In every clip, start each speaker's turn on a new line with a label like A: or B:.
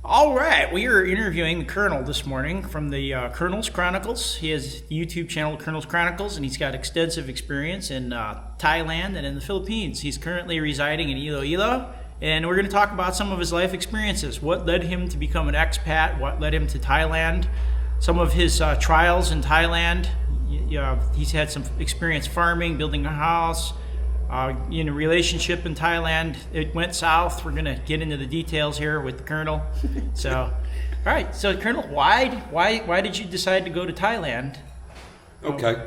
A: All right, we are interviewing the Colonel this morning from the Colonel's Chronicles. He has the YouTube channel Colonel's Chronicles, and he's got extensive experience in Thailand and in the Philippines. He's currently residing in Iloilo, and we're going to talk about some of his life experiences. What led him to become an expat? What led him to Thailand? Some of his trials in Thailand. He's had some experience farming, building a house. In a relationship in Thailand, it went south. We're going to get into the details here with the Colonel. So, all right. So, Colonel, why did you decide to go to Thailand?
B: Okay.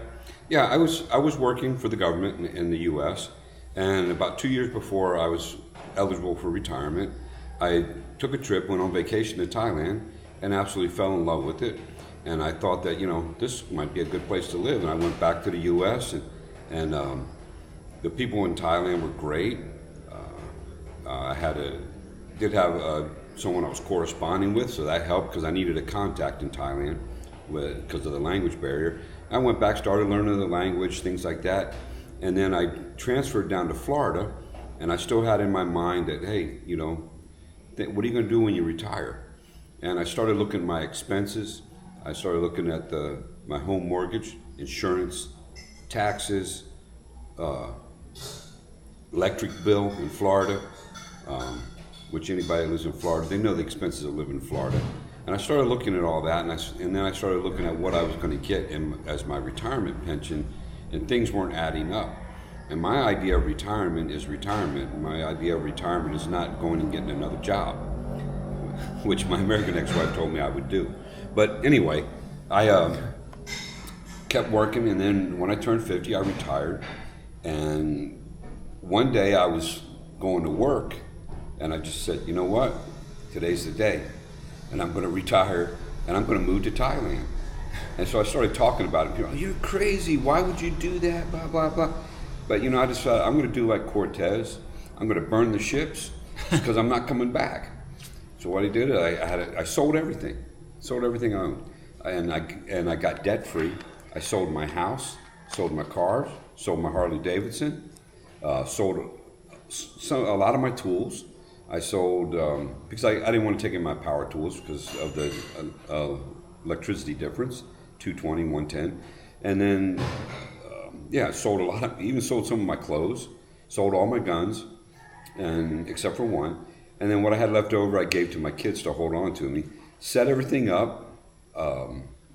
B: Yeah, I was working for the government in the U.S., and about 2 years before I was eligible for retirement, I took a trip, went on vacation to Thailand, and absolutely fell in love with it. And I thought that, this might be a good place to live. And I went back to the U.S., and the people in Thailand were great. I did have someone I was corresponding with, so that helped because I needed a contact in Thailand because of the language barrier. I went back, started learning the language, things like that, and then I transferred down to Florida, and I still had in my mind that, hey, what are you going to do when you retire? And I started looking at my expenses. I started looking at my home mortgage, insurance, taxes, electric bill in Florida, which anybody that lives in Florida, they know the expenses of living in Florida. And I started looking at all that, and then I started looking at what I was going to get as my retirement pension, and things weren't adding up. And my idea of retirement is retirement. My idea of retirement is not going and getting another job, which my American ex-wife told me I would do. But anyway, I kept working, and then when I turned 50, I retired. And one day I was going to work, and I just said, you know what? Today's the day, and I'm going to retire, and I'm going to move to Thailand. And so I started talking about it. People, you're crazy. Why would you do that? Blah, blah, blah. But, I decided I'm going to do like Cortez. I'm going to burn the ships because I'm not coming back. So what I did, I sold everything. Sold everything I owned. And I got debt-free. I sold my house, sold my cars, sold my Harley Davidson, sold a lot of my tools. I sold, because I didn't want to take in my power tools because of the electricity difference, 220, 110. And then, I sold a lot, even sold some of my clothes, sold all my guns, and except for one. And then what I had left over, I gave to my kids to hold on to me. Set everything up,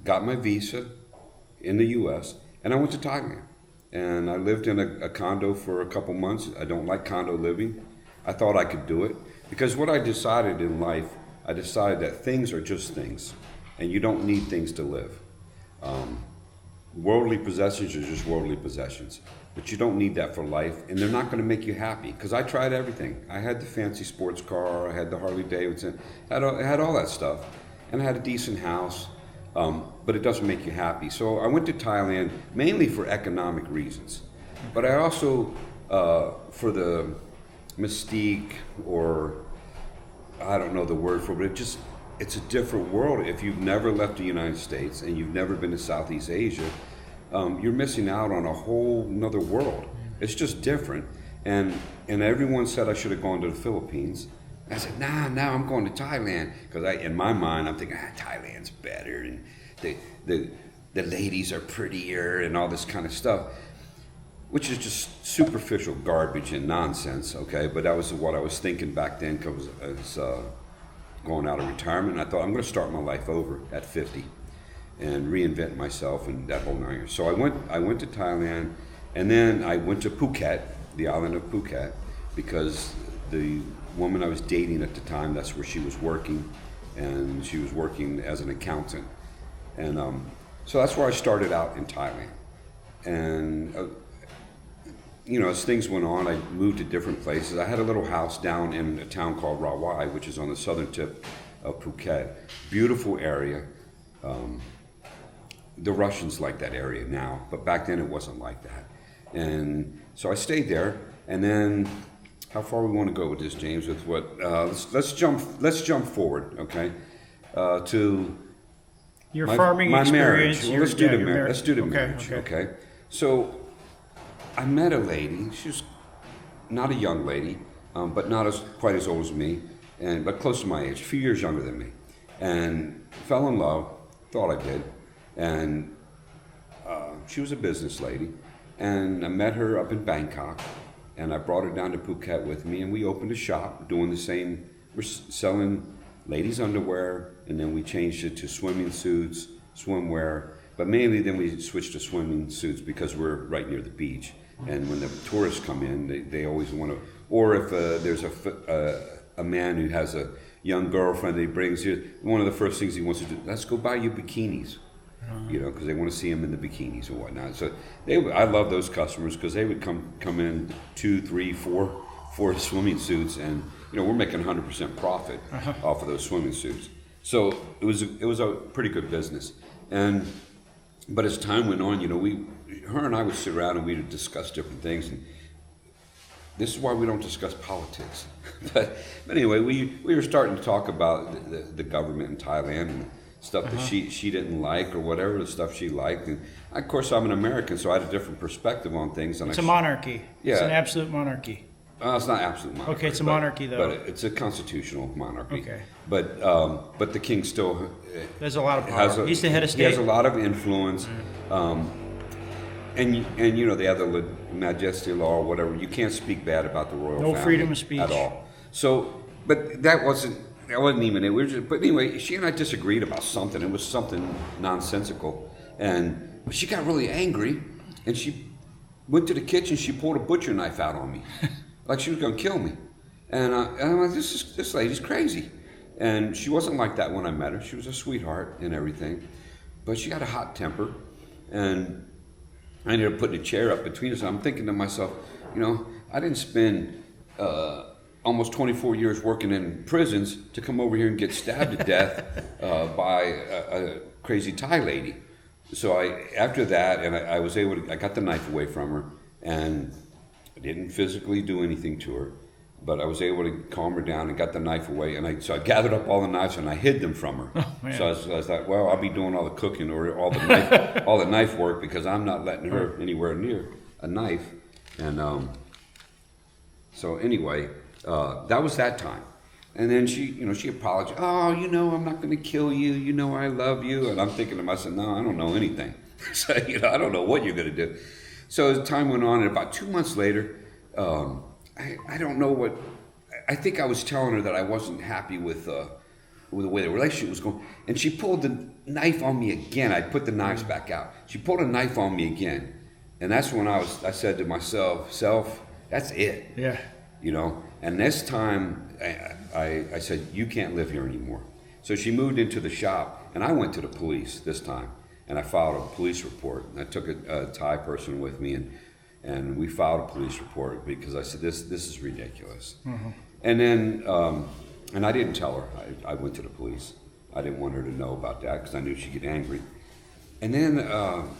B: got my visa in the U.S., and I went to Thailand. And I lived in a condo for a couple months. I don't like condo living. I thought I could do it. Because what I decided in life, I decided that things are just things. And you don't need things to live. Worldly possessions are just worldly possessions. But you don't need that for life. And they're not going to make you happy. Because I tried everything. I had the fancy sports car. I had the Harley Davidson. I had all that stuff. And I had a decent house. But it doesn't make you happy. So I went to Thailand mainly for economic reasons. But I also, for the mystique, or I don't know the word for it, but it's a different world. If you've never left the United States and you've never been to Southeast Asia, you're missing out on a whole nother world. It's just different. And everyone said I should have gone to the Philippines. I said, nah, I'm going to Thailand. Because in my mind, I'm thinking, Thailand's better, and the ladies are prettier, and all this kind of stuff, which is just superficial garbage and nonsense, okay? But that was what I was thinking back then, because I was going out of retirement. And I thought, I'm going to start my life over at 50 and reinvent myself and that whole 9 years. So I went to Thailand, and then I went to Phuket, the island of Phuket, because the woman I was dating at the time, that's where she was working, and she was working as an accountant. And so that's where I started out in Thailand. And, as things went on, I moved to different places. I had a little house down in a town called Rawai, which is on the southern tip of Phuket. Beautiful area. The Russians like that area now, but back then it wasn't like that. And so I stayed there, and then how far we want to go with this, James? With what? Let's jump forward, okay? To
A: your farming
B: my
A: experience.
B: Marriage. Well, let's do the marriage. Okay. So I met a lady. She was not a young lady, but not quite as old as me. but close to my age, a few years younger than me, and fell in love. Thought I did, and she was a business lady, and I met her up in Bangkok, and I brought her down to Phuket with me, and we opened a shop doing the same. We're selling ladies' underwear, and then we changed it to swimming suits, swimwear, but mainly then we switched to swimming suits because we're right near the beach, and when the tourists come in, they always want to, or if there's a man who has a young girlfriend that he brings here, one of the first things he wants to do, let's go buy you bikinis. Because they want to see them in the bikinis and whatnot. So I love those customers because they would come in 2, 3, 4 swimming suits, and we're making 100% profit off of those swimming suits. So it was a pretty good business. But as time went on, her and I would sit around and we would discuss different things. And this is why we don't discuss politics. but anyway, we were starting to talk about the government in Thailand and stuff that she didn't like, or whatever the stuff she liked. And of course, I'm an American, so I had a different perspective on things. And
A: it's a monarchy.
B: Yeah.
A: It's an absolute monarchy.
B: It's not absolute monarchy.
A: Okay, it's a monarchy, though.
B: But it's a constitutional monarchy.
A: Okay.
B: But the king still
A: there's a lot of power. He's the head of state.
B: He has a lot of influence. And they have the majesty law or whatever. You can't speak bad about the royal family.
A: No freedom of speech
B: at all. So, but that wasn't even it. But anyway, she and I disagreed about something. It was something nonsensical, and she got really angry, and she went to the kitchen. She pulled a butcher knife out on me, like she was going to kill me. And I'm like, this lady's crazy. And she wasn't like that when I met her. She was a sweetheart and everything, but she had a hot temper, and I ended up putting a chair up between us. I'm thinking to myself, I didn't spend almost 24 years working in prisons to come over here and get stabbed to death by a crazy Thai lady. So after that, and I was able to, I got the knife away from her, and I didn't physically do anything to her, but I was able to calm her down and got the knife away. And so I gathered up all the knives and I hid them from her. Oh, so I was like, well, I'll be doing all the cooking or all the knife work, because I'm not letting her anywhere near a knife. And so anyway, that was that time. And then she apologized. Oh, I'm not going to kill you. I love you. And I'm thinking to myself, no, I don't know anything. So, I don't know what you're going to do. So as time went on, and about 2 months later, I don't know what, I think I was telling her that I wasn't happy with the way the relationship was going. And she pulled the knife on me again. I put the knives back out. She pulled a knife on me again. And that's when I said to myself, that's it.
A: Yeah.
B: And this time I said, you can't live here anymore. So she moved into the shop, and I went to the police this time, and I filed a police report. And I took a Thai person with me, and we filed a police report because I said, this is ridiculous. Mm-hmm. And then, and I didn't tell her. I went to the police. I didn't want her to know about that because I knew she'd get angry. And then,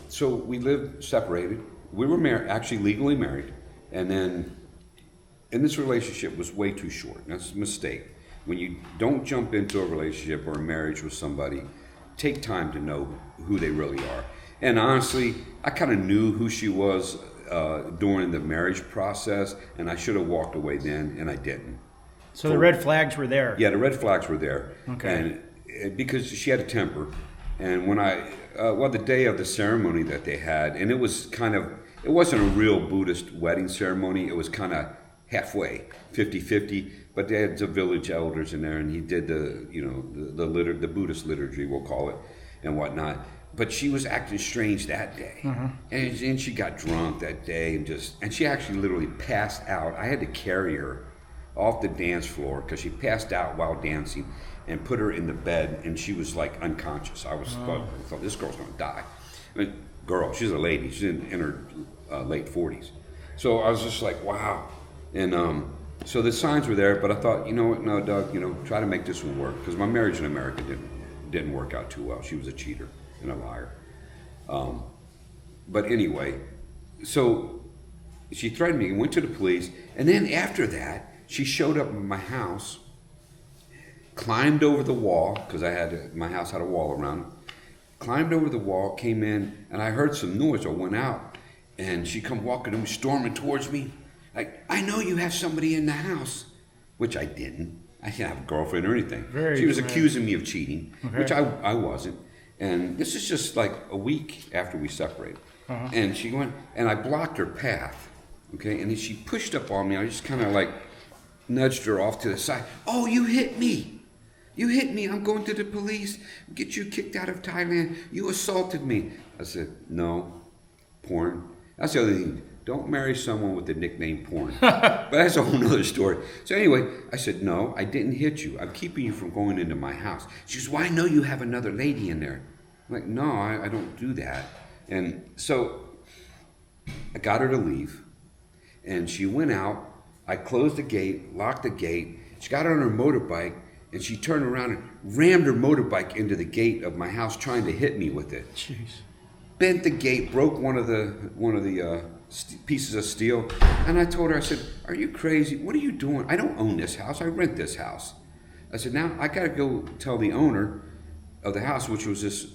B: so we lived separated. We were actually legally married. And then, and this relationship was way too short. That's a mistake. When you don't jump into a relationship or a marriage with somebody, take time to know who they really are. And honestly, I kind of knew who she was during the marriage process, and I should have walked away then, and I didn't.
A: So the red flags were there.
B: Yeah, the red flags were there.
A: Okay.
B: And because she had a temper, and when the day of the ceremony that they had, and it wasn't a real Buddhist wedding ceremony. It was kind of halfway, 50-50, but they had the village elders in there, and he did the Buddhist liturgy, we'll call it, and whatnot. But she was acting strange that day, and she got drunk that day, and she actually literally passed out. I had to carry her off the dance floor because she passed out while dancing, and put her in the bed, and she was like unconscious. I thought this girl's gonna die. She's a lady. She's in her late 40s. So I was just like, wow. And so the signs were there, but I thought, you know what? No, Doug. Try to make this one work, because my marriage in America didn't work out too well. She was a cheater and a liar. But anyway, so she threatened me and went to the police. And then after that, she showed up in my house, climbed over the wall, because my house had a wall around it, climbed over the wall, came in, and I heard some noise. I went out, and she come walking to me, storming towards me, like, I know you have somebody in the house, which I didn't. I didn't have a girlfriend or anything.
A: Very
B: she was
A: dramatic.
B: accusing me of cheating,
A: Okay.
B: which I wasn't. And this is just like a week after we separated. And she went, and I blocked her path, okay? And then she pushed up on me. I just kind of like nudged her off to the side. Oh, you hit me. You hit me. I'm going to the police. Get you kicked out of Thailand. You assaulted me. I said, no, porn. That's the other thing. Don't marry someone with the nickname porn. But that's a whole other story. So anyway, I said, no, I didn't hit you. I'm keeping you from going into my house. She goes, well, I know you have another lady in there. I'm like, no, I don't do that. And so I got her to leave. And she went out. I closed the gate, locked the gate. She got on her motorbike, and she turned around and rammed her motorbike into the gate of my house, trying to hit me with it.
A: Jeez.
B: Bent the gate, broke one of the pieces of steel, and I told her, I said, "Are you crazy? What are you doing? I don't own this house. I rent this house." I said, "Now I got to go tell the owner of the house, which was this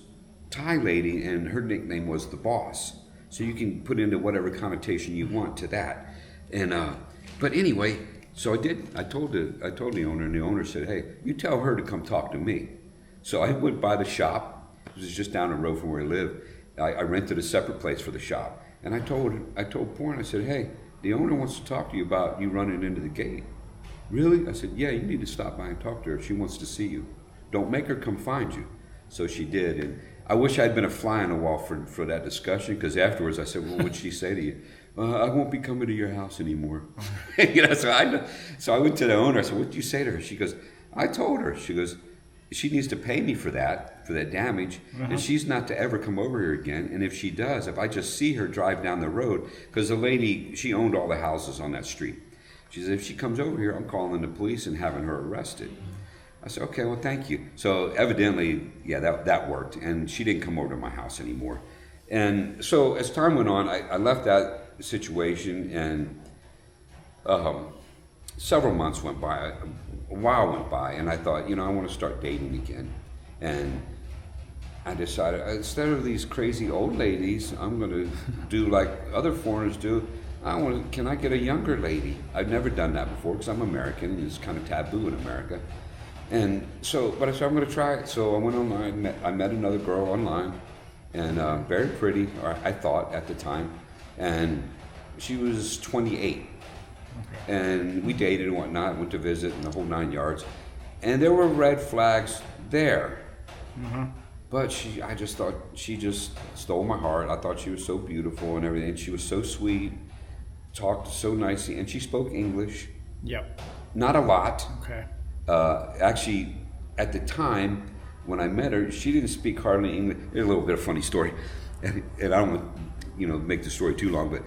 B: Thai lady, and her nickname was the boss. So you can put into whatever connotation you want to that." And but anyway, so I did. I told the owner, and the owner said, "Hey, you tell her to come talk to me." So I went by the shop. It was just down the road from where I live. I rented a separate place for the shop, and I told Porn. I said, "Hey, the owner wants to talk to you about you running into the gate." "Really?" I said, "Yeah, you need to stop by and talk to her. She wants to see you. Don't make her come find you." So she did, and I wish I'd been a fly on the wall for that discussion, because afterwards I said, "Well, what'd she say to you?" "I won't be coming to your house anymore." So I went to the owner. I said, "What did you say to her?" She goes, "I told her." She goes, "She needs to pay me for that damage, and she's not to ever come over here again. And if she does, if I just see her drive down the road," because the lady, she owned all the houses on that street. She said, "If she comes over here, I'm calling the police and having her arrested." I said, "Okay, well, thank you." So evidently, yeah, that worked, and she didn't come over to my house anymore. And so as time went on, I left that situation, and several months went by, a while went by, and I thought, I want to start dating again. And I decided, instead of these crazy old ladies, I'm going to do like other foreigners do. Can I get a younger lady? I've never done that before, because I'm American, and it's kind of taboo in America. And so, but I said, I'm going to try it. So I went online, I met another girl online, and very pretty, or I thought at the time, and she was 28. And we dated and whatnot, went to visit and the whole 9 yards. And there were red flags there. But I just thought she just stole my heart. I thought she was so beautiful and everything. She was so sweet, talked so nicely, and she spoke English. Yep. Not a lot.
A: Okay.
B: Actually, at the time when I met her, she didn't speak hardly English. There's a little bit of funny story, and I don't want make the story too long, but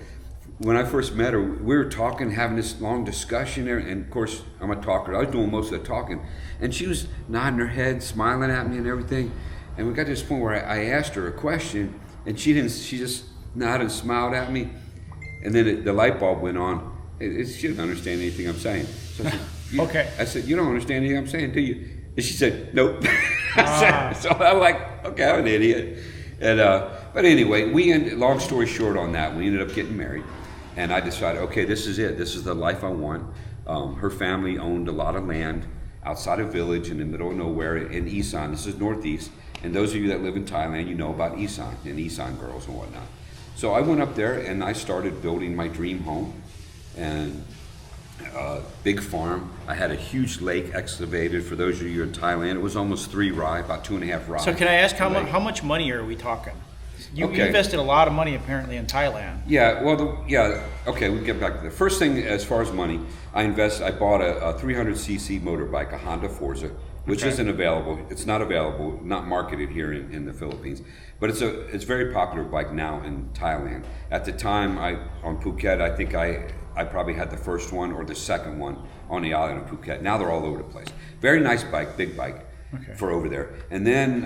B: when I first met her, we were talking, having this long discussion there, and of course, I'm a talker. I was doing most of the talking, and she was nodding her head, smiling at me and everything. And we got to this point where I asked her a question, and she just nodded and smiled at me, and then the light bulb went on. She didn't understand anything I'm saying. So I said,
A: Okay.
B: I said, "You don't understand anything I'm saying, do you?" And she said, "Nope." So I'm like, okay, I'm an idiot. And but anyway, long story short on that, we ended up getting married. And I decided, okay, this is it. This is the life I want. Her family owned a lot of land outside a village in the middle of nowhere in Isan. This is Northeast. And those of you that live in Thailand, you know about Isan and Isan girls and whatnot. So I went up there and I started building my dream home. And big farm. I had a huge lake excavated. For those of you in Thailand, it was almost 3 rai, about 2.5 rai.
A: So can I ask how much money are we talking? You invested a lot of money apparently in Thailand.
B: Yeah, well, okay, we get back to the first thing. As far as money, I bought a 300cc motorbike, a Honda Forza, which isn't available. It's not available, not marketed here in the Philippines, but it's a very popular bike now in Thailand. At the time, on Phuket, I think I probably had the first one or the second one on the island of Phuket. Now they're all over the place. Very nice bike, big bike for over there. And then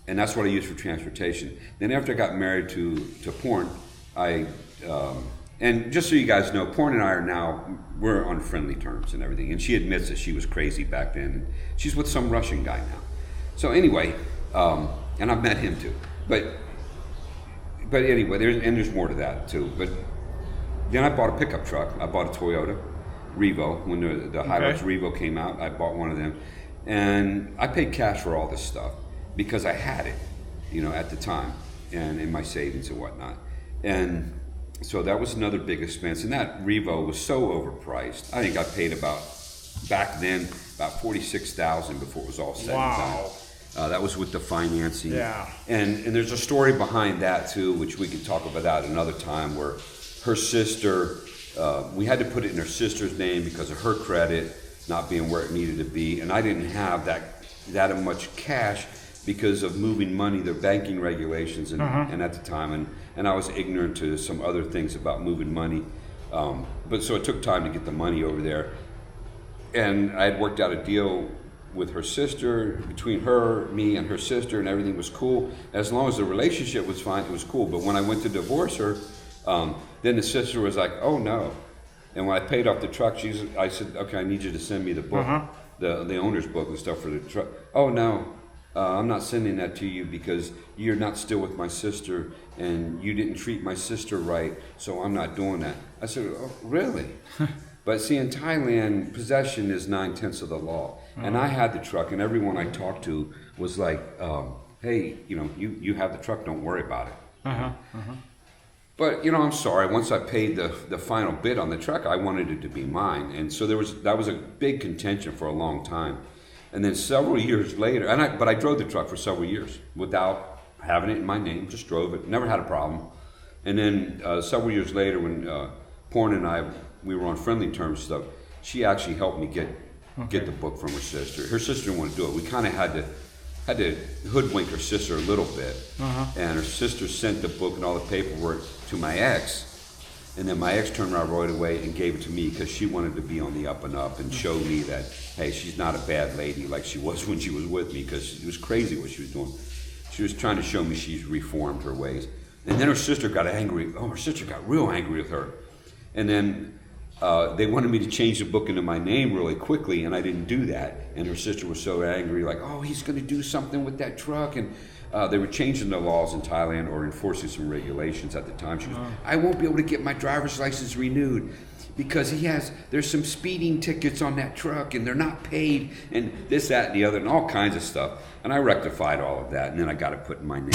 B: and that's what I use for transportation. Then after I got married to Porn, and just so you guys know, Porn and I we're on friendly terms and everything. And she admits that she was crazy back then. And she's with some Russian guy now. So anyway, and I've met him too. But anyway, there's more to that too. But then I bought a pickup truck. I bought a Toyota. Revo. When the Hilux Revo came out, I bought one of them. And I paid cash for all this stuff because I had it, at the time, and in my savings and whatnot. And so that was another big expense. And that Revo was so overpriced. I think I paid back then, about $46,000 before it was all said and done. That was with the financing.
A: Yeah.
B: And there's a story behind that too, which we could talk about that another time, where her sister, we had to put it in her sister's name because of her credit not being where it needed to be. And I didn't have that much cash because of moving money, the banking regulations, and at the time, and I was ignorant to some other things about moving money. But so it took time to get the money over there. And I had worked out a deal with her sister, between her, me, and her sister, and everything was cool. As long as the relationship was fine, it was cool. But when I went to divorce her, then the sister was like, "Oh no!" And when I paid off the truck, I said, "Okay, I need you to send me the book, the owner's book and stuff for the truck." "Oh no, I'm not sending that to you because you're not still with my sister, and you didn't treat my sister right, so I'm not doing that." I said, "Oh, really?" But see, in Thailand, possession is 9/10 of the law. And I had the truck, and everyone I talked to was like, "Hey, you have the truck, don't worry about it." But, I'm sorry, once I paid the final bid on the truck, I wanted it to be mine. And so that was a big contention for a long time. And then several years later, but I drove the truck for several years without having it in my name, just drove it, never had a problem. And then several years later, when Porn and I, we were on friendly terms and stuff, she actually helped me get the book from her sister. Her sister didn't want to do it. We kind of had to hoodwink her sister a little bit. And her sister sent the book and all the paperwork to my ex. And then my ex turned around right away and gave it to me because she wanted to be on the up and up and show me that, hey, she's not a bad lady like she was when she was with me, because it was crazy what she was doing. She was trying to show me she's reformed her ways. And then her sister got angry. Her sister got real angry with her. And then they wanted me to change the book into my name really quickly, and I didn't do that. And her sister was so angry, like, "Oh, he's going to do something with that truck." And they were changing the laws in Thailand or enforcing some regulations at the time. She goes, "I won't be able to get my driver's license renewed because there's some speeding tickets on that truck and they're not paid, and this, that, and the other, and all kinds of stuff." And I rectified all of that, and then I got it put in my name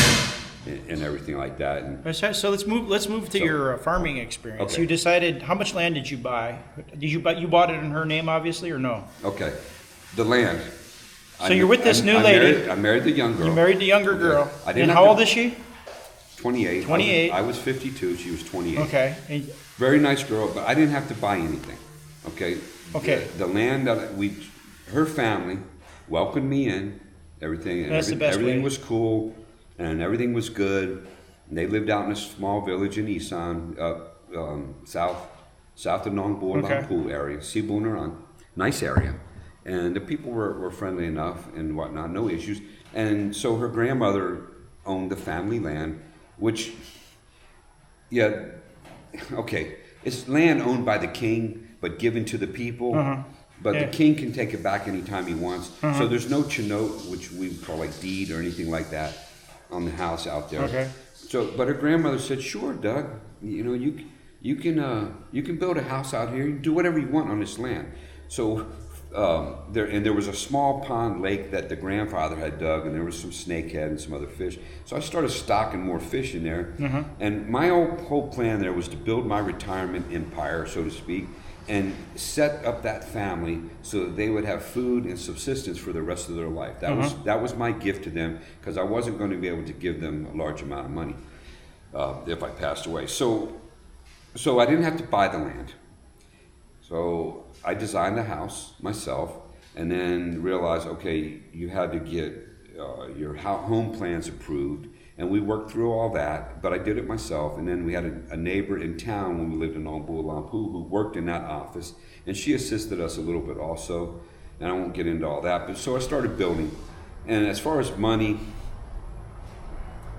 B: and everything like that. And
A: so let's move to your farming experience.
B: Okay.
A: You decided, how much land did you buy? You bought it in her name, obviously, or no?
B: Okay, the land.
A: So you're with this new lady.
B: I married the young girl.
A: You married the younger girl. And how old is she?
B: 28.
A: 28.
B: I was 52. She was 28.
A: Okay.
B: Very nice girl, but I didn't have to buy anything. Okay.
A: Okay.
B: The land that her family welcomed me in. Everything.
A: That's the best
B: everything
A: way.
B: was cool, and everything was good. And they lived out in a small village in Isan, south of Nong Bua Lampu area, Sibunaran. Nice area. And the people were friendly enough and whatnot, no issues. And so her grandmother owned the family land, which, it's land owned by the king, but given to the people. But the king can take it back anytime he wants. So there's no chenote, which we call like deed or anything like that, on the house out there.
A: Okay.
B: So, but her grandmother said, "Sure, Doug, you can build a house out here. You can do whatever you want on this land." So there was a small pond lake that the grandfather had dug, and there was some snakehead and some other fish. So I started stocking more fish in there. And my whole plan there was to build my retirement empire, so to speak, and set up that family so that they would have food and subsistence for the rest of their life. That was my gift to them, because I wasn't going to be able to give them a large amount of money if I passed away. So I didn't have to buy the land. So I designed the house myself, and then realized, okay, you had to get your home plans approved, and we worked through all that, but I did it myself. And then we had a neighbor in town when we lived in Nong Bua Lampu who worked in that office, and she assisted us a little bit also, and I won't get into all that. But so I started building, and as far as money,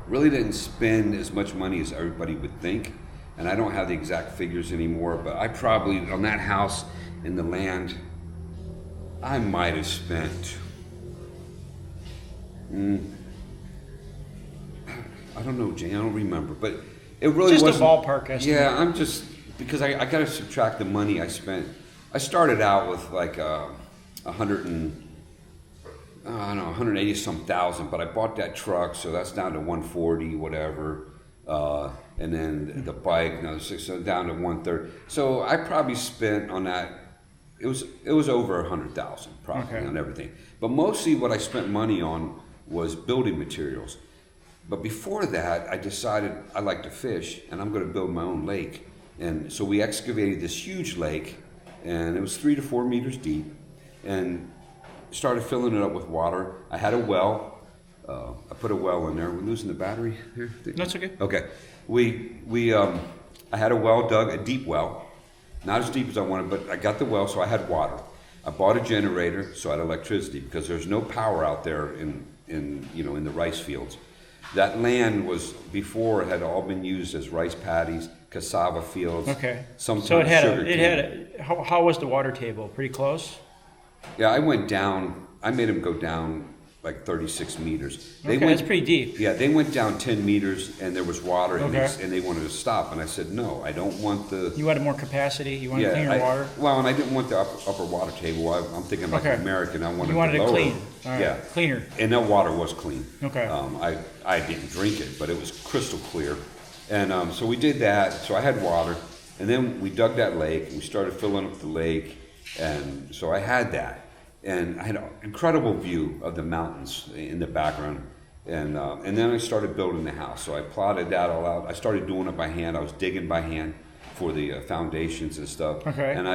B: really didn't spend as much money as everybody would think. And I don't have the exact figures anymore, but I probably, on that house and the land, I might have spent, I don't know, Jane, I don't remember, but it really
A: just
B: wasn't.
A: A ballpark estimate.
B: Yeah, I'm just, because I got to subtract the money I spent. I started out with like 180 some thousand, but I bought that truck, so that's down to 140, whatever. And then the bike, another six, so down to 130. So I probably spent on that. It was over 100,000 probably on everything. But mostly what I spent money on was building materials. But before that, I decided I like to fish, and I'm going to build my own lake. And so we excavated this huge lake, and it was 3 to 4 meters deep, and started filling it up with water. I had a well. I put a well in there. We're losing the battery here?
A: That's okay.
B: Okay. I had a well dug, a deep well. Not as deep as I wanted, but I got the well, so I had water. I bought a generator, so I had electricity, because there's no power out there in the rice fields. That land was, before, it had all been used as rice paddies, cassava fields.
A: Okay.
B: So
A: how was the water table? Pretty close?
B: Yeah, I went down. I made them go down like 36 meters.
A: That's pretty deep.
B: Yeah, they went down 10 meters, and there was water, and
A: Okay.
B: they wanted to stop. And I said, no, I don't want the...
A: You wanted more capacity? You wanted cleaner water?
B: Well, and I didn't want the upper water table. I'm thinking like an American. I wanted
A: You wanted
B: the
A: it
B: lower.
A: clean. All right.
B: Yeah.
A: Cleaner.
B: And that water was clean.
A: Okay.
B: I didn't drink it, but it was crystal clear. And so we did that. So I had water. And then we dug that lake. And we started filling up the lake. And so I had that. And I had an incredible view of the mountains in the background. And then I started building the house. So I plotted that all out. I started doing it by hand. I was digging by hand for the foundations and stuff.
A: Okay.
B: And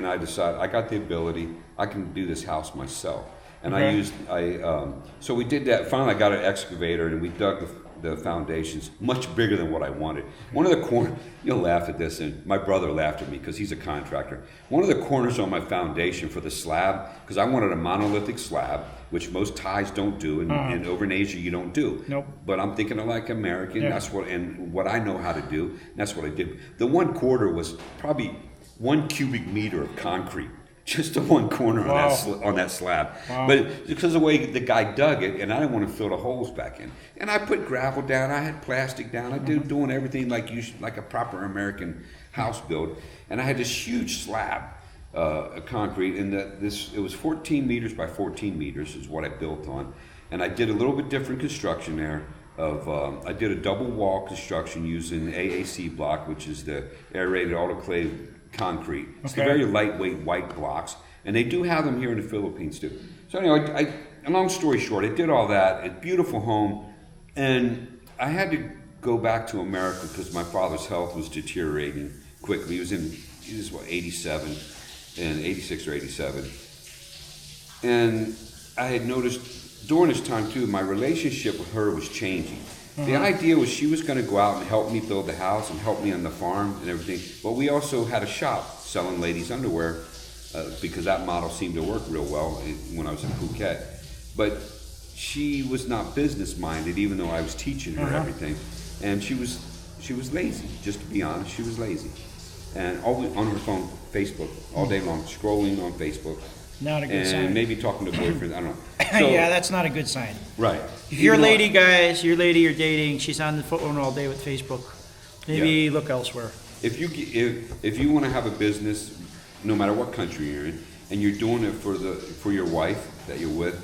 B: I decided I got the ability. I can do this house myself. And so we did that. Finally, I got an excavator, and we dug the foundations much bigger than what I wanted. One of the corners, you'll laugh at this, and my brother laughed at me because he's a contractor. One of the corners on my foundation for the slab, because I wanted a monolithic slab, which most Thais don't do, and over in Asia you don't do.
A: Nope.
B: But I'm thinking of like American.
A: Yeah.
B: That's what I know how to do. And that's what I did. The one quarter was probably 1 cubic meter of concrete. Just the one corner on that slab.
A: Wow.
B: But because of the way the guy dug it, and I didn't want to fill the holes back in. And I put gravel down, I had plastic down, I did doing everything like a proper American house build. And I had this huge slab of concrete, and it was 14 meters by 14 meters is what I built on. And I did a little bit different construction there. I did a double wall construction using AAC block, which is the aerated autoclave concrete. It's the very lightweight white blocks, and they do have them here in the Philippines too. So anyway, a long story short, I did all that. A beautiful home, and I had to go back to America because my father's health was deteriorating quickly. He was 87, and 86 or 87, and I had noticed during this time too, my relationship with her was changing. The idea was she was going to go out and help me build the house and help me on the farm and everything. But we also had a shop selling ladies' underwear because that model seemed to work real well when I was in Phuket. But she was not business minded, even though I was teaching her everything. And she was lazy, just to be honest. She was lazy, and always on her phone, Facebook, all day long, scrolling on Facebook.
A: Not a good sign.
B: And maybe talking to boyfriends. I don't know. So,
A: yeah, that's not a good sign.
B: Right.
A: If you're a lady, guys, you're dating, she's on the phone all day with Facebook. Maybe look elsewhere.
B: If you want to have a business, no matter what country you're in, and you're doing it for your wife that you're with,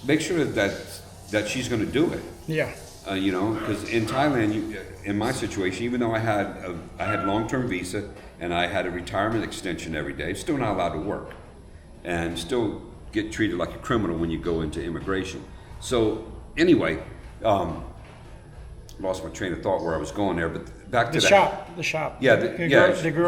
B: make sure that she's going to do it.
A: Yeah.
B: Because in Thailand, in my situation, even though I had long-term visa and I had a retirement extension every day, still not allowed to work, and still get treated like a criminal when you go into immigration. So anyway, lost my train of thought where I was going there, but back to
A: the shop.
B: Yeah,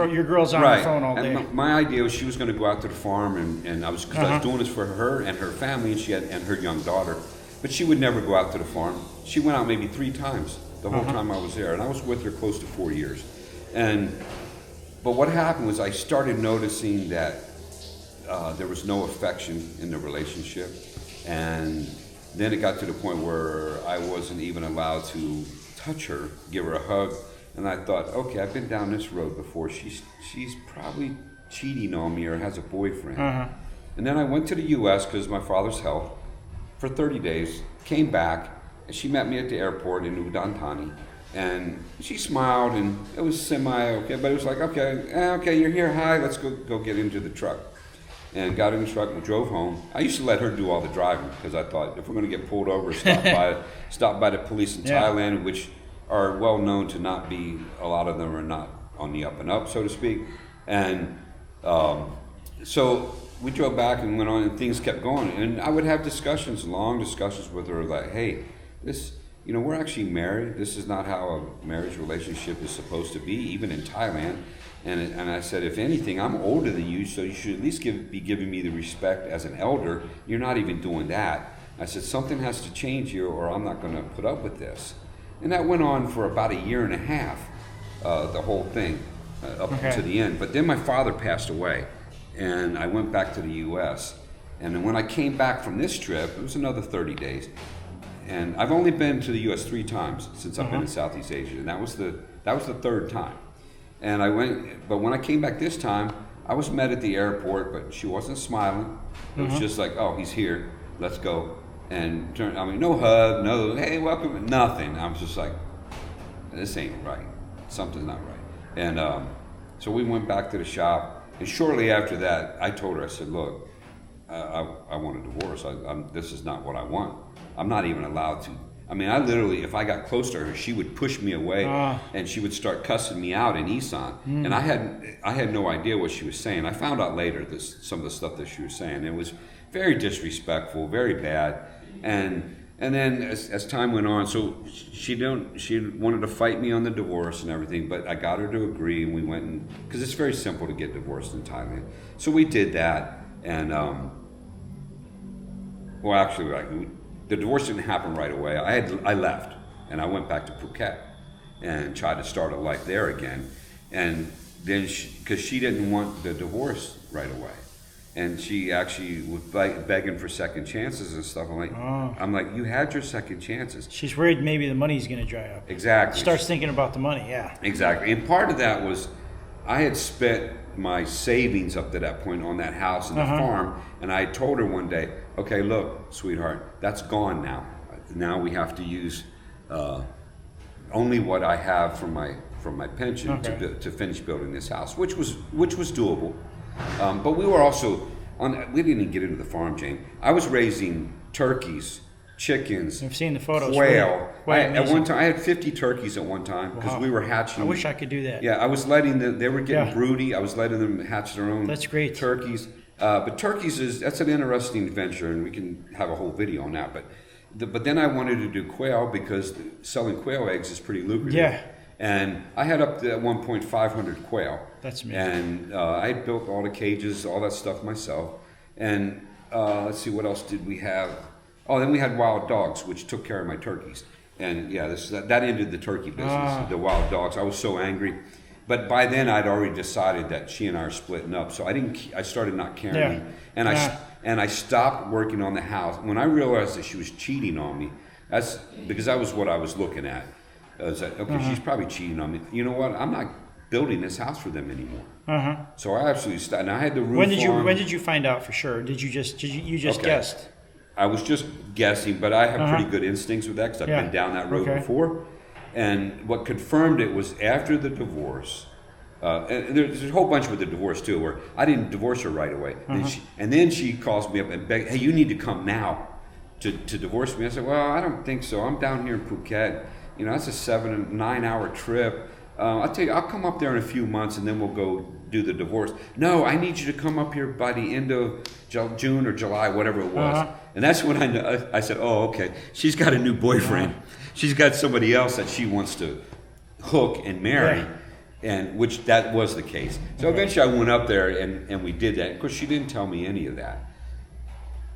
A: your girl's on the phone all day.
B: And my idea was she was going to go out to the farm, and I was doing this for her and her family, and her young daughter. But she would never go out to the farm. She went out maybe 3 times the whole time I was there, and I was with her close to 4 years. But what happened was I started noticing that there was no affection in the relationship, and then it got to the point where I wasn't even allowed to touch her, give her a hug, and I thought, okay, I've been down this road before. She's probably cheating on me or has a boyfriend. And then I went to the U.S. because of my father's health for 30 days, came back, and she met me at the airport in Udon Thani, And she smiled, and it was semi-okay, but it was like, okay, you're here, hi, let's go get into the truck. And got in the truck and drove home. I used to let her do all the driving because I thought if we're going to get pulled over, stop by the police in Thailand, which are well known to not be, a lot of them are not on the up and up, so to speak. And so we drove back and went on, and things kept going. And I would have discussions, long discussions with her, like, hey, this, we're actually married. This is not how a marriage relationship is supposed to be, even in Thailand. And I said, if anything, I'm older than you, so you should at least be giving me the respect as an elder. You're not even doing that. I said, something has to change here, or I'm not going to put up with this. And that went on for about a year and a half, the whole thing, up to the end. But then my father passed away, and I went back to the U.S. And then when I came back from this trip, it was another 30 days. And I've only been to the U.S. 3 times since I've been in Southeast Asia, and that was the 3rd time. And I went, but when I came back this time, I was met at the airport, but she wasn't smiling. It was just like, oh, he's here, let's go. And no hug, no, hey, welcome, nothing. I was just like, this ain't right. Something's not right. And so we went back to the shop, and shortly after that, I told her, I said, look, I want a divorce. This is not what I want. I'm not even allowed to. I literally, if I got close to her, she would push me away, and she would start cussing me out in Isan. And I had no idea what she was saying. I found out later some of the stuff that she was saying. It was very disrespectful, very bad. And then as time went on, so she wanted to fight me on the divorce and everything, but I got her to agree, and we went, because it's very simple to get divorced in Thailand. So we did that, and the divorce didn't happen right away. I left, and I went back to Phuket and tried to start a life there again. And then, because she didn't want the divorce right away, and she actually was begging for second chances and stuff. I'm like, you had your second chances.
A: She's worried maybe the money's going to dry up.
B: Exactly.
A: Starts thinking about the money, yeah.
B: Exactly. And part of that was I had spent my savings up to that point on that house and the farm, and I told her one day, okay, look, sweetheart, that's gone now. Now we have to use only what I have from my pension to finish building this house, which was doable. But we were also we didn't even get into the farm, Jane. I was raising turkeys, chickens.
A: I've seen the photos.
B: Quail. At one time, I had 50 turkeys at one time because we were hatching.
A: I wish I could do that.
B: Yeah, I was letting them. They were getting broody. I was letting them hatch their own.
A: That's great.
B: Turkeys. But turkeys that's an interesting venture, and we can have a whole video on that. But then I wanted to do quail because selling quail eggs is pretty lucrative.
A: Yeah.
B: And I had up to at one point 500 quail.
A: That's amazing.
B: And I built all the cages, all that stuff myself. And let's see, what else did we have? Oh, then we had wild dogs, which took care of my turkeys. And yeah, that ended the turkey business, the wild dogs. I was so angry. But by then I'd already decided that she and I are splitting up. So I started not caring.
A: Yeah.
B: And I stopped working on the house. When I realized that she was cheating on me, that's because that was what I was looking at. I was like, okay, she's probably cheating on me. You know what? I'm not building this house for them anymore. So I absolutely stopped. And I had the roof on.
A: When did you find out for sure? Did you just guessed?
B: I was just guessing, but I have pretty good instincts with that because I've been down that road before. And what confirmed it was after the divorce. And there's a whole bunch with the divorce too, where I didn't divorce her right away. And then she calls me up and begs, hey, you need to come now to divorce me. I said, well, I don't think so. I'm down here in Phuket. That's a 7 or 9 hour trip. I'll tell you, I'll come up there in a few months and then we'll go do the divorce. No, I need you to come up here by the end of June or July, whatever it was. And that's when I said, oh, okay, she's got a new boyfriend. She's got somebody else that she wants to hook and marry, and which that was the case. So eventually I went up there and we did that. Of course, she didn't tell me any of that.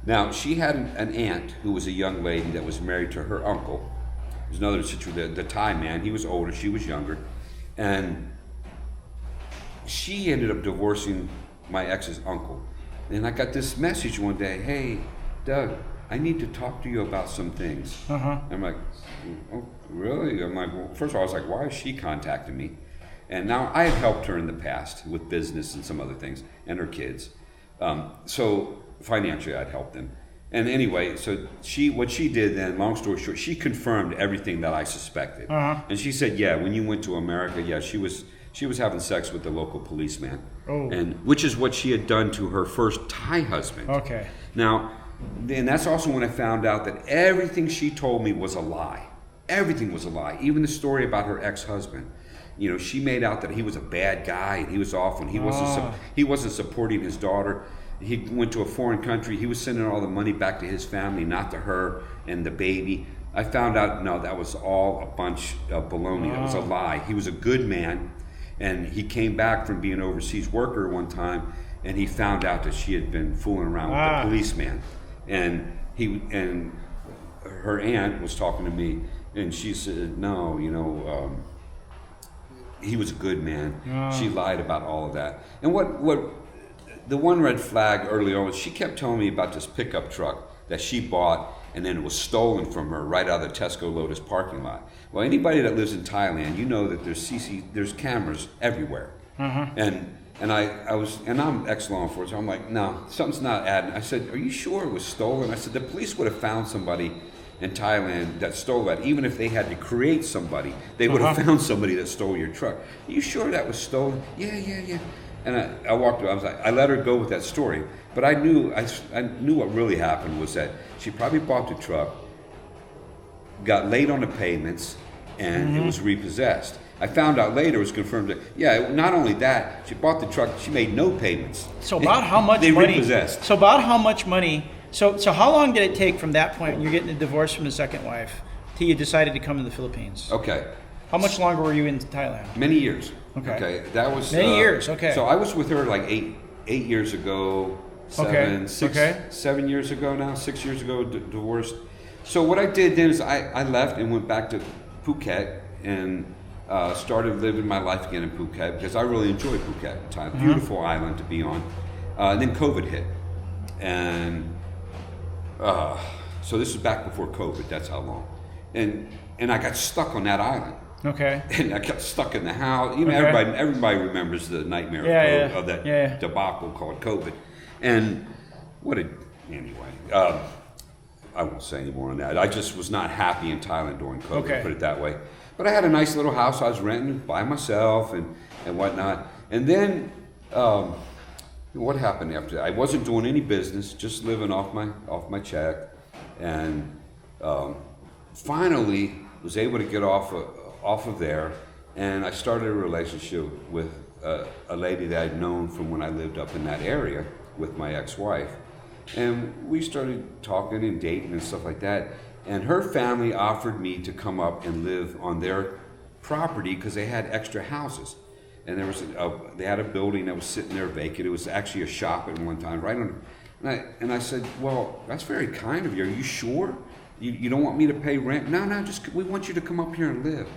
B: Now, she had an aunt who was a young lady that was married to her uncle. There's another situation, the Thai man, he was older, she was younger. And she ended up divorcing my ex's uncle. And I got this message one day, hey, Doug, I need to talk to you about some things. I'm like, oh, really? I'm like, well, first of all, I was like, why is she contacting me? And now I had helped her in the past with business and some other things, and her kids. So financially, I'd helped them. And anyway, so what she did then, long story short, she confirmed everything that I suspected. And she said, yeah, when you went to America, yeah, she was having sex with the local policeman. And which is what she had done to her first Thai husband.
A: Okay.
B: Now, and that's also when I found out that everything she told me was a lie. Everything was a lie. Even the story about her ex-husband. You know, she made out that he was a bad guy and he was off and he wasn't supporting his daughter. He went to a foreign country. He was sending all the money back to his family, not to her and the baby. I found out, no, that was all a bunch of baloney. That was a lie. He was a good man, and he came back from being an overseas worker one time, and he found out that she had been fooling around with the policeman. And her aunt was talking to me, and she said, no, you know, he was a good man. She lied about all of that. And what the one red flag early on was she kept telling me about this pickup truck that she bought, and then it was stolen from her right out of the Tesco Lotus parking lot. Well, anybody that lives in Thailand, you know that there's cameras everywhere. And I'm ex-law enforcement. I'm like, no, something's not adding. I said, are you sure it was stolen? I said, the police would have found somebody in Thailand that stole that. Even if they had to create somebody, they would have found somebody that stole your truck. Are you sure that was stolen? Yeah. And I walked away. I let her go with that story, but I knew what really happened was that she probably bought the truck, got late on the payments, and it was repossessed. I found out later, it was confirmed that, yeah, not only that, she bought the truck, she made no payments.
A: So about how much
B: money? They
A: money?
B: Repossessed.
A: So about how much money? So how long did it take from that point when you're getting a divorce from the second wife till you decided to come to the Philippines?
B: Okay.
A: How much longer were you in Thailand?
B: Many years.
A: Okay.
B: That was
A: many years. Okay.
B: So I was with her like eight years ago. 7 years ago now. 6 years ago, divorced. So what I did then is I left and went back to Phuket and started living my life again in Phuket because I really enjoyed Phuket. Thailand, beautiful island to be on. And then COVID hit, and so this is back before COVID. That's how long. And I got stuck on that island. Okay. And I got stuck in the house. You know, everybody remembers the nightmare of that debacle called COVID. And anyway, I won't say any more on that. I just was not happy in Thailand during COVID, put it that way. But I had a nice little house I was renting by myself and whatnot. And then what happened after that? I wasn't doing any business, just living off my check. And finally was able to get off of there, and I started a relationship with a lady that I'd known from when I lived up in that area with my ex-wife. And we started talking and dating and stuff like that. And her family offered me to come up and live on their property because they had extra houses. And there was they had a building that was sitting there vacant. It was actually a shop at one time, right on. And I said, well, that's very kind of you. Are you sure? You don't want me to pay rent? No, just we want you to come up here and live.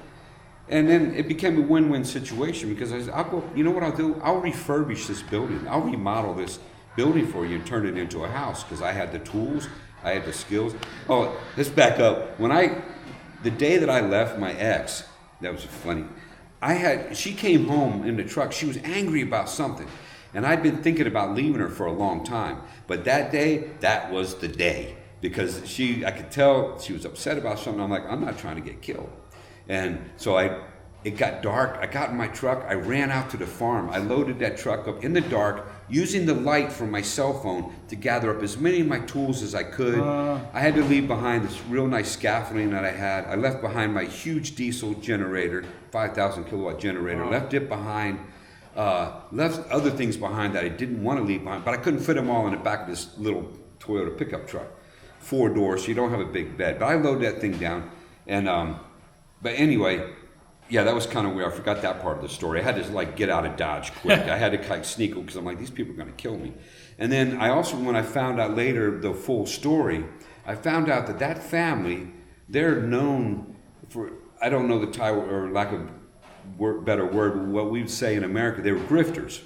B: And then it became a win-win situation because I said, you know what I'll do? I'll refurbish this building. I'll remodel this building for you and turn it into a house because I had the tools, I had the skills. Oh, let's back up. The day that I left my ex, that was funny. She came home in the truck. She was angry about something. And I'd been thinking about leaving her for a long time. But that day, that was the day. Because I could tell she was upset about something. I'm like, I'm not trying to get killed. And so it got dark. I got in my truck. I ran out to the farm. I loaded that truck up in the dark, using the light from my cell phone to gather up as many of my tools as I could. I had to leave behind this real nice scaffolding that I had. I left behind my huge diesel generator, 5,000 kilowatt generator. Left it behind. Left other things behind that I didn't want to leave behind, but I couldn't fit them all in the back of this little Toyota pickup truck. 4 doors, so you don't have a big bed. But I loaded that thing down. And but anyway, yeah, that was kind of weird. I forgot that part of the story. I had to get out of Dodge quick. I had to sneak because I'm like, these people are going to kill me. And then I also, when I found out later the full story, I found out that family, they're known for, I don't know the Thai or lack of better word, but what we would say in America, they were grifters.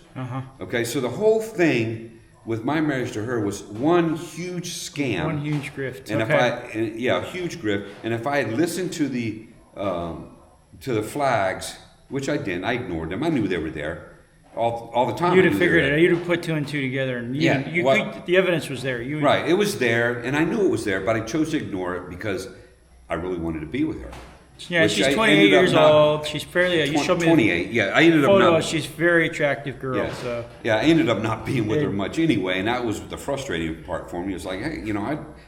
B: Okay, so the whole thing with my marriage to her was one huge scam.
A: One huge grift.
B: And a huge grift. And if I had listened to the flags, which I didn't, I ignored them. I knew they were there. all the time.
A: You'd have figured it. You'd have put two and two together, and the evidence was there.
B: Right, it was there, and I knew it was there, but I chose to ignore it because I really wanted to be with her.
A: Yeah, she's 28 years old. She's fairly. You showed me
B: 28. Yeah, I ended up not.
A: She's a very attractive girl.
B: Yeah,
A: so.
B: Yeah, I ended up not being with her much anyway, and that was the frustrating part for me. It's like, hey,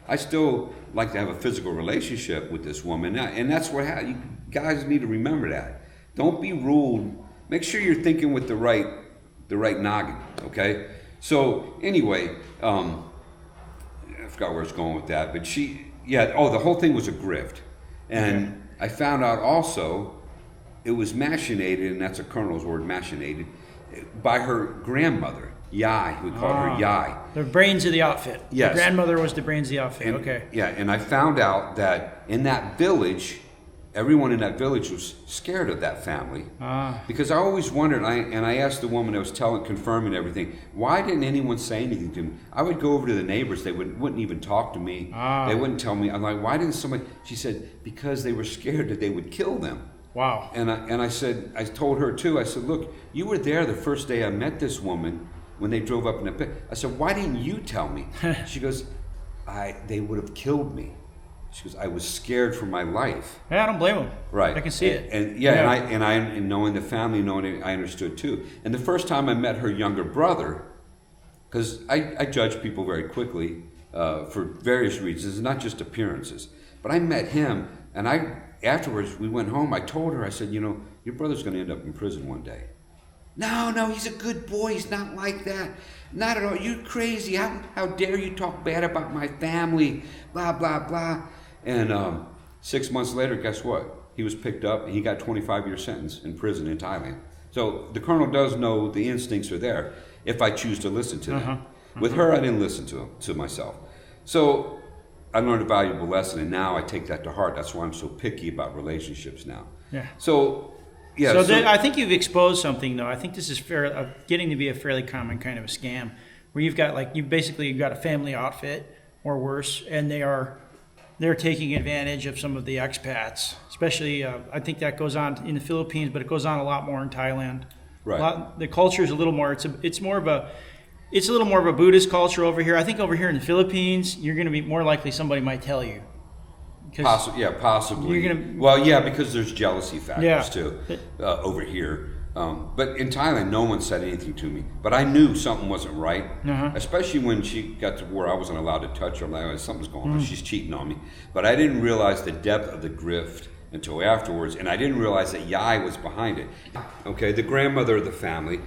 B: I still like to have a physical relationship with this woman, and that's what you guys need to remember that. Don't be ruled. Make sure you're thinking with the right noggin. Okay. So anyway, I forgot where it's going with that, but the whole thing was a grift, and. Okay. I found out also it was machinated, and that's a colonel's word, machinated, by her grandmother, Yai. We called her Yai.
A: The brains of the outfit.
B: Yes.
A: The grandmother was the brains of the outfit. Okay.
B: Yeah, and I found out that in that village, everyone in that village was scared of that family. Because I always wondered, and I asked the woman that was confirming everything, why didn't anyone say anything to me? I would go over to the neighbors, they wouldn't even talk to me. They wouldn't tell me. I'm like, why didn't somebody? She said, because they were scared that they would kill them.
A: Wow.
B: And I said, I told her too, I said, look, you were there the first day I met this woman when they drove up in the pit. I said, why didn't you tell me? She goes, they would have killed me. She goes, I was scared for my life.
A: Yeah, I don't blame him.
B: Right.
A: I can see it.
B: And knowing the family, I understood too. And the first time I met her younger brother, because I judge people very quickly for various reasons, not just appearances. But I met him, and afterwards we went home. I told her, I said, your brother's going to end up in prison one day. No, he's a good boy. He's not like that. Not at all. You're crazy. How dare you talk bad about my family? Blah, blah, blah. And 6 months later, guess what? He was picked up and he got 25-year sentence in prison in Thailand. So the colonel does know the instincts are there if I choose to listen to them. With her, I didn't listen to myself. So I learned a valuable lesson, and now I take that to heart. That's why I'm so picky about relationships now.
A: Yeah.
B: So
A: I think you've exposed something, though. I think this is getting to be a fairly common kind of a scam, where you've got you've got a family outfit or worse, and they're taking advantage of some of the expats, especially I think that goes on in the Philippines, but it goes on a lot more in Thailand.
B: Right.
A: The culture is a little more. It's a little more of a Buddhist culture over here. I think over here in the Philippines, you're going to be more likely somebody might tell you.
B: Possibly. Because there's jealousy factors too over here. But in Thailand, no one said anything to me. But I knew something wasn't right, especially when she got to where I wasn't allowed to touch her. I'm like, something's going on. She's cheating on me. But I didn't realize the depth of the grift until afterwards, and I didn't realize that Yai was behind it. Okay, the grandmother of the family.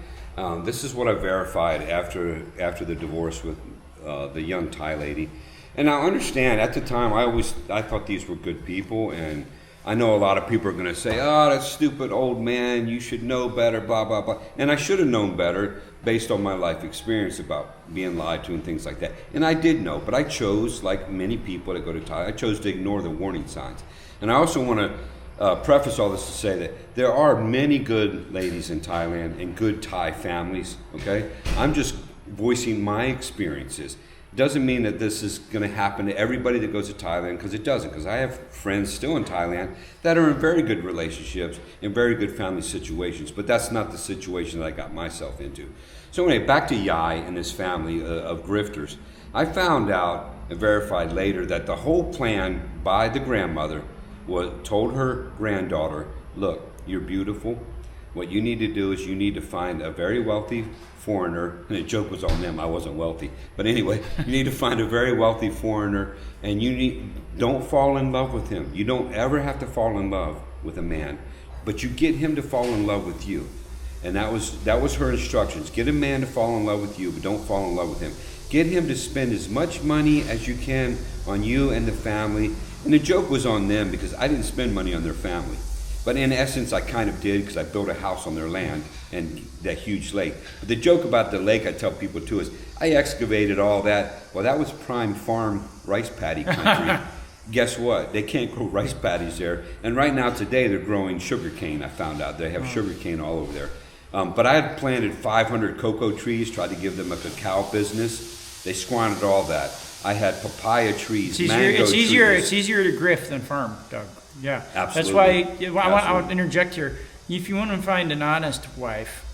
B: This is what I verified after the divorce with the young Thai lady. And I understand, at the time, I thought these were good people, and I know a lot of people are going to say, oh, that stupid old man, you should know better, blah, blah, blah. And I should have known better based on my life experience about being lied to and things like that. And I did know, but I chose, like many people that go to Thailand, I chose to ignore the warning signs. And I also want to preface all this to say that there are many good ladies in Thailand and good Thai families, okay? I'm just voicing my experiences. Doesn't mean that this is going to happen to everybody that goes to Thailand, because it doesn't. Because I have friends still in Thailand that are in very good relationships, in very good family situations. But that's not the situation that I got myself into. So anyway, back to Yai and his family of grifters. I found out and verified later that the whole plan by the grandmother told her granddaughter, look, you're beautiful. What you need to do is you need to find a very wealthy foreigner, and the joke was on them, I wasn't wealthy. But anyway, you need to find a very wealthy foreigner, and don't fall in love with him. You don't ever have to fall in love with a man, but you get him to fall in love with you. And that was her instructions. Get a man to fall in love with you, but don't fall in love with him. Get him to spend as much money as you can on you and the family. And the joke was on them, because I didn't spend money on their family. But in essence, I kind of did, because I built a house on their land and that huge lake. But the joke about the lake I tell people too is I excavated all that. Well, that was prime farm rice paddy country. Guess what? They can't grow rice paddies there. And right now today they're growing sugar cane, I found out. They have sugar cane all over there. But I had planted 500 cocoa trees, tried to give them a cacao business. They squandered all that. I had papaya trees, mango trees.
A: It's easier to grift than farm, Doug. Yeah,
B: absolutely.
A: That's why I want to interject here. If you want to find an honest wife,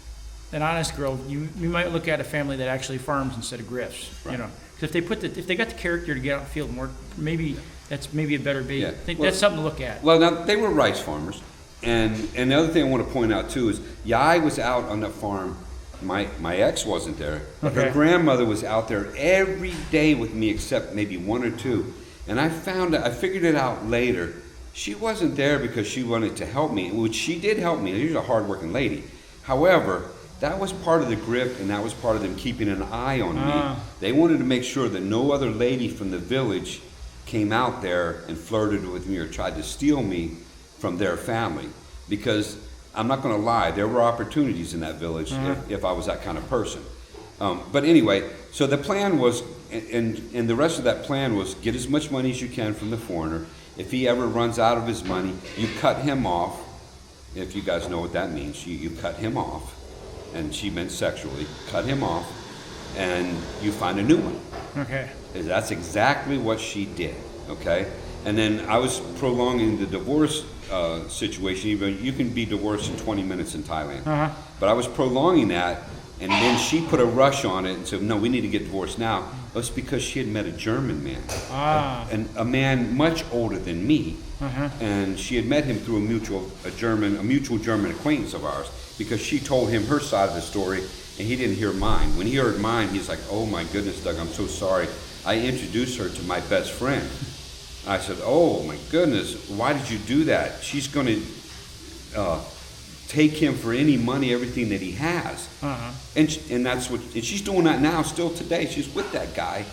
A: an honest girl, you might look at a family that actually farms instead of grifts.
B: Right.
A: You know, 'cause if they got the character to get out in the field more, maybe that's a better bait.
B: Yeah.
A: I think
B: Well,
A: that's something to look at.
B: Well, now they were rice farmers, and the other thing I want to point out too is Yai was out on the farm. My ex wasn't there, but her
A: Okay.
B: grandmother was out there every day with me, except maybe one or two. And I figured it out later. She wasn't there because she wanted to help me, which she did help me. She's a hardworking lady. However, that was part of the grift, and that was part of them keeping an eye on me. They wanted to make sure that no other lady from the village came out there and flirted with me or tried to steal me from their family. Because I'm not going to lie, there were opportunities in that village if I was that kind of person. But anyway, so the plan was, and the rest of that plan was, get as much money as you can from the foreigner. If he ever runs out of his money, you cut him off. If you guys know what that means, you cut him off. And she meant sexually, cut him off, and you find a new one.
A: Okay.
B: That's exactly what she did, okay? And then I was prolonging the divorce situation. Even you can be divorced in 20 minutes in Thailand. But I was prolonging that, and then she put a rush on it and said, no, we need to get divorced now. That's because she had met a German man, and a man much older than me. And she had met him through a mutual German acquaintance of ours, because she told him her side of the story, and he didn't hear mine. When he heard mine, he's like, oh my goodness, Doug, I'm so sorry. I introduced her to my best friend. I said, oh my goodness, why did you do that? She's going to take him for any money, everything that he has. And that's what, and she's doing that now, still today. She's with that guy,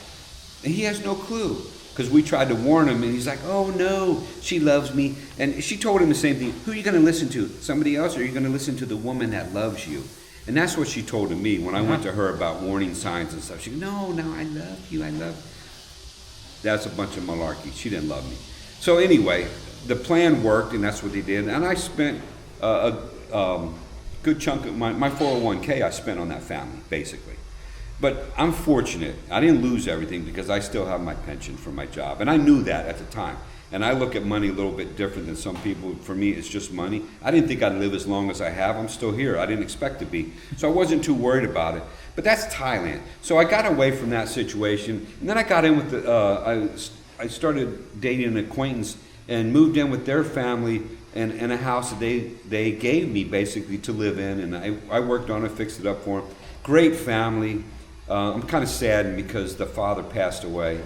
B: and he has no clue. Because we tried to warn him, and he's like, oh no, she loves me. And she told him the same thing. Who are you going to listen to? Somebody else, or are you going to listen to the woman that loves you? And that's what she told to me when I went to her about warning signs and stuff. She goes, no, I love you, I love you. That's a bunch of malarkey. She didn't love me. So anyway, the plan worked, and that's what they did. And I spent a good chunk of my 401k I spent on that family, basically. But I'm fortunate. I didn't lose everything because I still have my pension from my job. And I knew that at the time. And I look at money a little bit different than some people. For me, it's just money. I didn't think I'd live as long as I have. I'm still here. I didn't expect to be. So I wasn't too worried about it. But that's Thailand. So I got away from that situation. And then I got in with I started dating an acquaintance and moved in with their family in a house that they gave me basically to live in. And I worked on it, fixed it up for them. Great family. I'm kind of saddened because the father passed away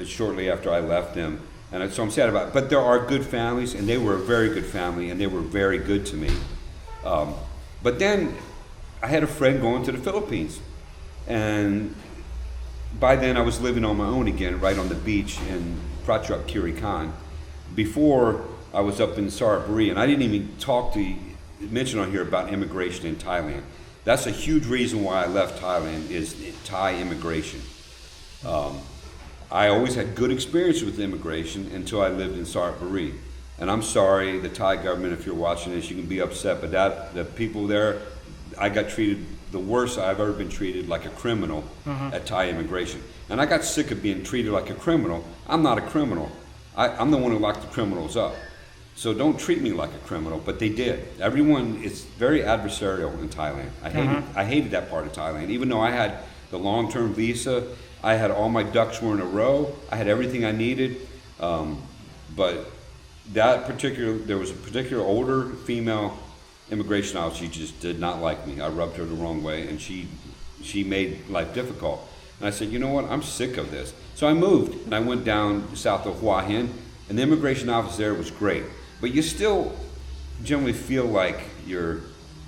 B: shortly after I left them, and so I'm sad about it. But there are good families, and they were a very good family, and they were very good to me. But then I had a friend going to the Philippines, and by then I was living on my own again, right on the beach in Prachuap Khiri Khan. Before I was up in Saraburi, and I didn't even mention on here about immigration in Thailand. That's a huge reason why I left Thailand, is Thai immigration. I always had good experience with immigration until I lived in Saraburi. And I'm sorry, the Thai government, if you're watching this, you can be upset, but the people there, I got treated the worst I've ever been treated, like a criminal at Thai immigration. And I got sick of being treated like a criminal. I'm not a criminal. I'm the one who locked the criminals up. So don't treat me like a criminal, but they did. Everyone is very adversarial in Thailand. I hated that part of Thailand. Even though I had the long-term visa, I had all my ducks were in a row. I had everything I needed. But there was a particular older female immigration officer. She just did not like me. I rubbed her the wrong way, and she made life difficult. And I said, you know what? I'm sick of this. So I moved, and I went down south of Hua Hin, and the immigration office there was great. But you still generally feel like they're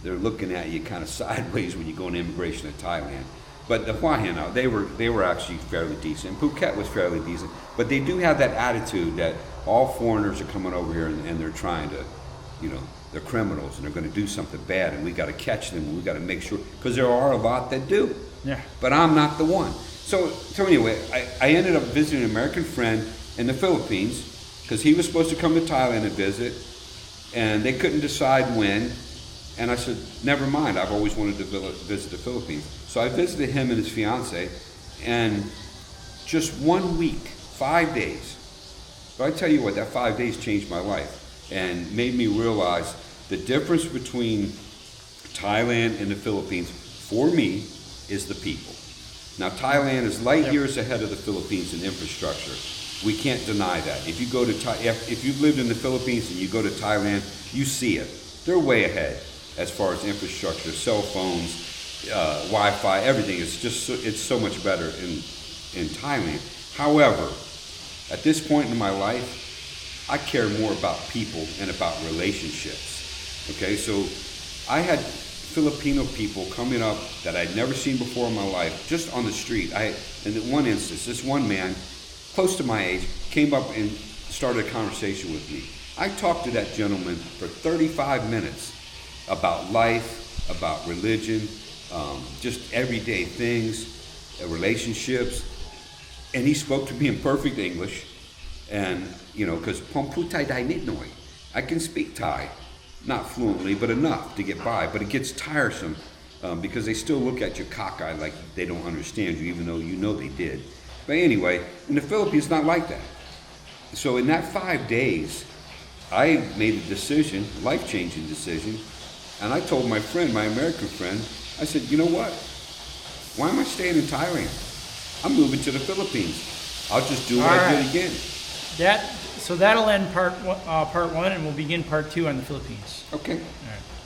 B: looking at you kind of sideways when you go into immigration in Thailand. But the Hua Hin, they were actually fairly decent. Phuket was fairly decent. But they do have that attitude that all foreigners are coming over here and they're trying to, they're criminals and they're going to do something bad, and we got to catch them and we got to make sure, because there are a lot that do. Yeah. But I'm not the one. So anyway, I ended up visiting an American friend in the Philippines, because he was supposed to come to Thailand and visit, and they couldn't decide when. And I said, never mind, I've always wanted to visit the Philippines. So I visited him and his fiance, and just 1 week, 5 days. But I tell you what, that 5 days changed my life and made me realize the difference between Thailand and the Philippines, for me, is the people. Now, Thailand is light years ahead of the Philippines in infrastructure. We can't deny that. If you go to if you've lived in the Philippines and you go to Thailand, you see it. They're way ahead as far as infrastructure, cell phones, Wi-Fi, everything. It's just it's so much better in Thailand. However, at this point in my life, I care more about people and about relationships. Okay, so I had Filipino people coming up that I'd never seen before in my life, just on the street. In one instance, this one man, close to my age, came up and started a conversation with me. I talked to that gentleman for 35 minutes about life, about religion, just everyday things, relationships, and he spoke to me in perfect English. And because Pomputai Dai Nitnoi, I can speak Thai. Not fluently, but enough to get by. But it gets tiresome because they still look at you cockeyed like they don't understand you, even though you know they did. But anyway, in the Philippines, it's not like that. So in that 5 days, I made a decision, life-changing decision, and I told my friend, my American friend, I said, you know what? Why am I staying in Thailand? I'm moving to the Philippines. I'll just do what I did again.
A: So that'll end part one, and we'll begin part two on the Philippines.
B: Okay.
A: All right.